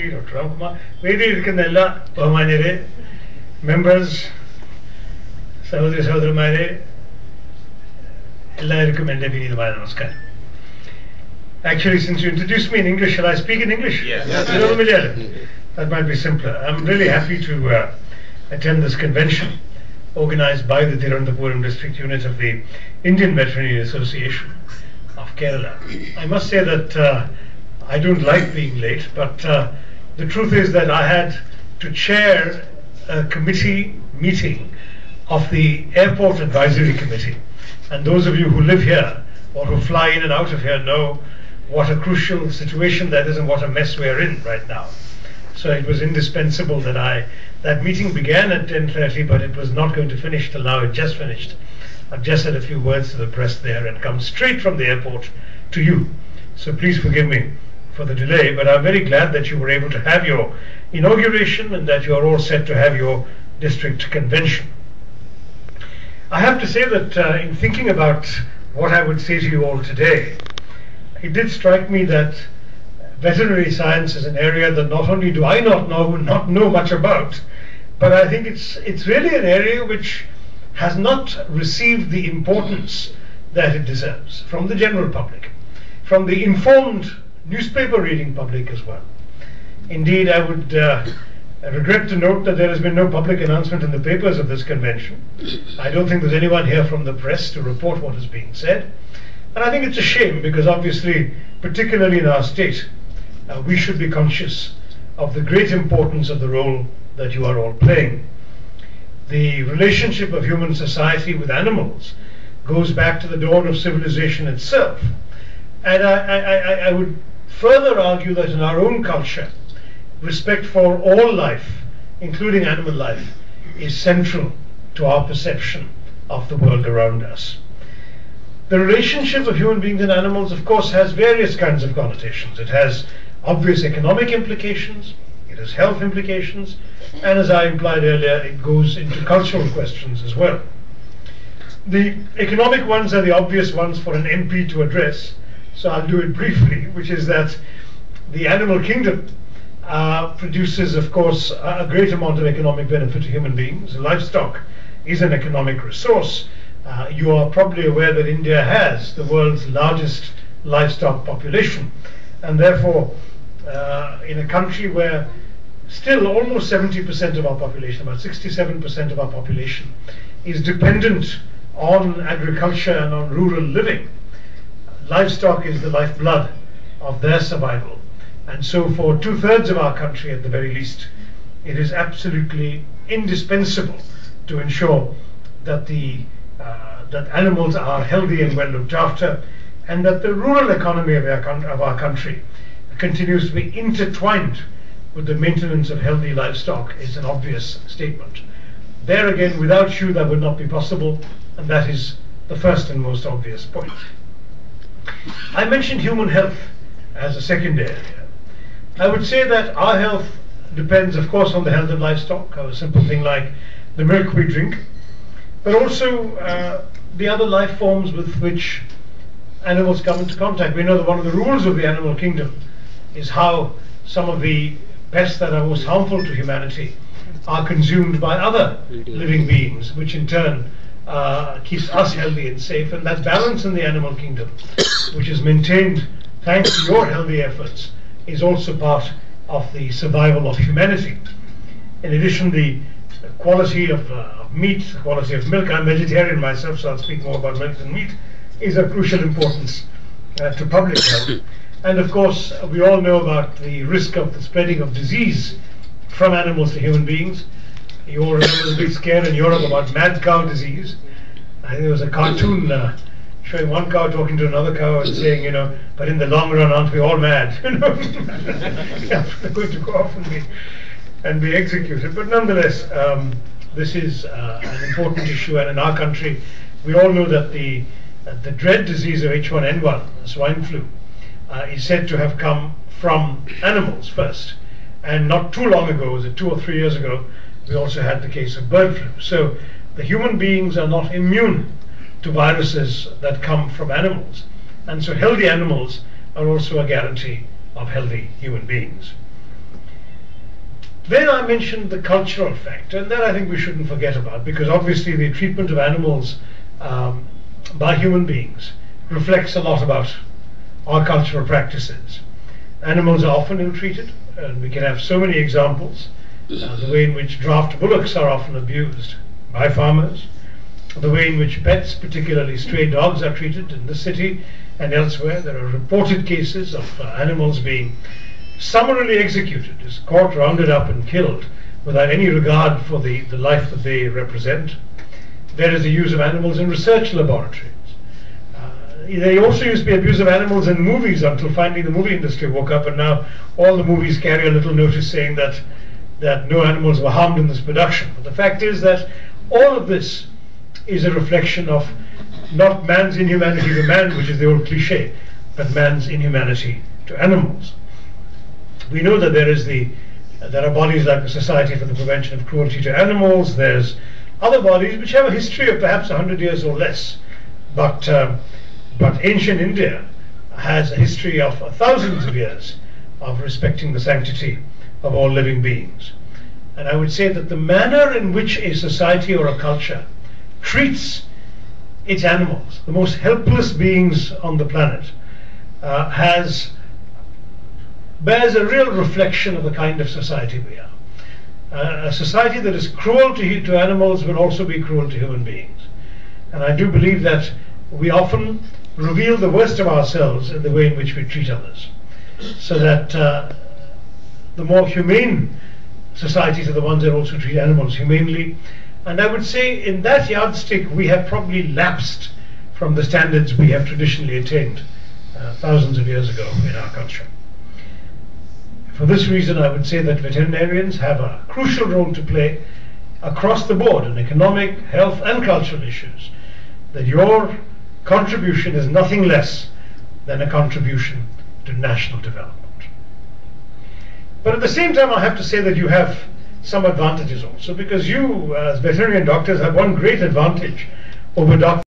Dr. Kumar, members, Sahodri Sahodramare, actually, since you introduced me in English, shall I speak in English? Yes. That might be simpler. I'm really happy to attend this convention organized by the Tirunelveli District Unit of the Indian Veterinary Association of Kerala. I must say that I don't like being late, but the truth is that I had to chair a committee meeting of the Airport Advisory Committee. And those of you who live here or who fly in and out of here know what a crucial situation that is and what a mess we're in right now. So it was indispensable that that meeting began at 10:30, but it was not going to finish till now. It just finished. I've just said a few words to the press there and come straight from the airport to you. So please forgive me for the delay, but I'm very glad that you were able to have your inauguration and that you are all set to have your district convention. I have to say that in thinking about what I would say to you all today, it did strike me that veterinary science is an area that not only do I not know much about, but I think it's really an area which has not received the importance that it deserves from the general public, from the informed newspaper reading public as well. Indeed, I would regret to note that there has been no public announcement in the papers of this convention. I don't think there's anyone here from the press to report what is being said. And I think it's a shame because obviously, particularly in our state, we should be conscious of the great importance of the role that you are all playing. The relationship of human society with animals goes back to the dawn of civilization itself. And I would further argue that in our own culture, respect for all life, including animal life, is central to our perception of the world around us. The relationship of human beings and animals, of course, has various kinds of connotations. It has obvious economic implications, it has health implications, and as I implied earlier, it goes into cultural questions as well. The economic ones are the obvious ones for an MP to address, so I'll do it briefly, which is that the animal kingdom produces, of course, a great amount of economic benefit to human beings. Livestock is an economic resource. You are probably aware that India has the world's largest livestock population, and therefore in a country where still almost 70% of our population, about 67% of our population, is dependent on agriculture and on rural living, livestock is the lifeblood of their survival. And so for 2/3 of our country at the very least, it is absolutely indispensable to ensure that that animals are healthy and well looked after, and that the rural economy of our country continues to be intertwined with the maintenance of healthy livestock is an obvious statement. There again, without you, that would not be possible, and that is the first and most obvious point. I mentioned human health as a second area. I would say that our health depends, of course, on the health of livestock, a simple thing like the milk we drink, but also the other life forms with which animals come into contact. We know that one of the rules of the animal kingdom is how some of the pests that are most harmful to humanity are consumed by other living beings, which in turn keeps us healthy and safe. And that balance in the animal kingdom, which is maintained thanks to your healthy efforts, is also part of the survival of humanity. In addition, the quality of meat, the quality of milk, I'm vegetarian myself, so I'll speak more about milk than meat, is of crucial importance to public health. And of course, we all know about the risk of the spreading of disease from animals to human beings. You all remember the big scare in Europe about mad cow disease. I think there was a cartoon showing one cow talking to another cow and saying, but in the long run, aren't we all mad? Yeah, they're going to go off and be executed. But nonetheless, this is an important issue, and in our country, we all know that the dread disease of H1N1, swine flu, is said to have come from animals first. And not too long ago, was it 2 or 3 years ago, we also had the case of bird flu. So the human beings are not immune to viruses that come from animals. And so healthy animals are also a guarantee of healthy human beings. Then I mentioned the cultural factor, and that I think we shouldn't forget about, because obviously the treatment of animals by human beings reflects a lot about our cultural practices. Animals are often ill-treated, and we can have so many examples. The way in which draft bullocks are often abused by farmers, the way in which pets, particularly stray dogs, are treated in the city and elsewhere. There are reported cases of animals being summarily executed, as caught, rounded up and killed without any regard for the life that they represent. There is the use of animals in research laboratories. There also used to be abuse of animals in movies until finally the movie industry woke up, and now all the movies carry a little notice saying that no animals were harmed in this production. But the fact is that all of this is a reflection of not man's inhumanity to man, which is the old cliche, but man's inhumanity to animals. We know that there are bodies like the Society for the Prevention of Cruelty to Animals. There's other bodies which have a history of perhaps 100 years or less, but ancient India has a history of thousands of years of respecting the sanctity of all living beings. And I would say that the manner in which a society or a culture treats its animals, the most helpless beings on the planet, bears a real reflection of the kind of society we are. A society that is cruel to animals will also be cruel to human beings. And I do believe that we often reveal the worst of ourselves in the way in which we treat others, so that the more humane societies are the ones that also treat animals humanely. And I would say in that yardstick we have probably lapsed from the standards we have traditionally attained thousands of years ago in our culture. For this reason, I would say that veterinarians have a crucial role to play across the board in economic, health and cultural issues, that your contribution is nothing less than a contribution to national development. But at the same time, I have to say that you have some advantages also, because you, as veterinarian doctors, have one great advantage over doctors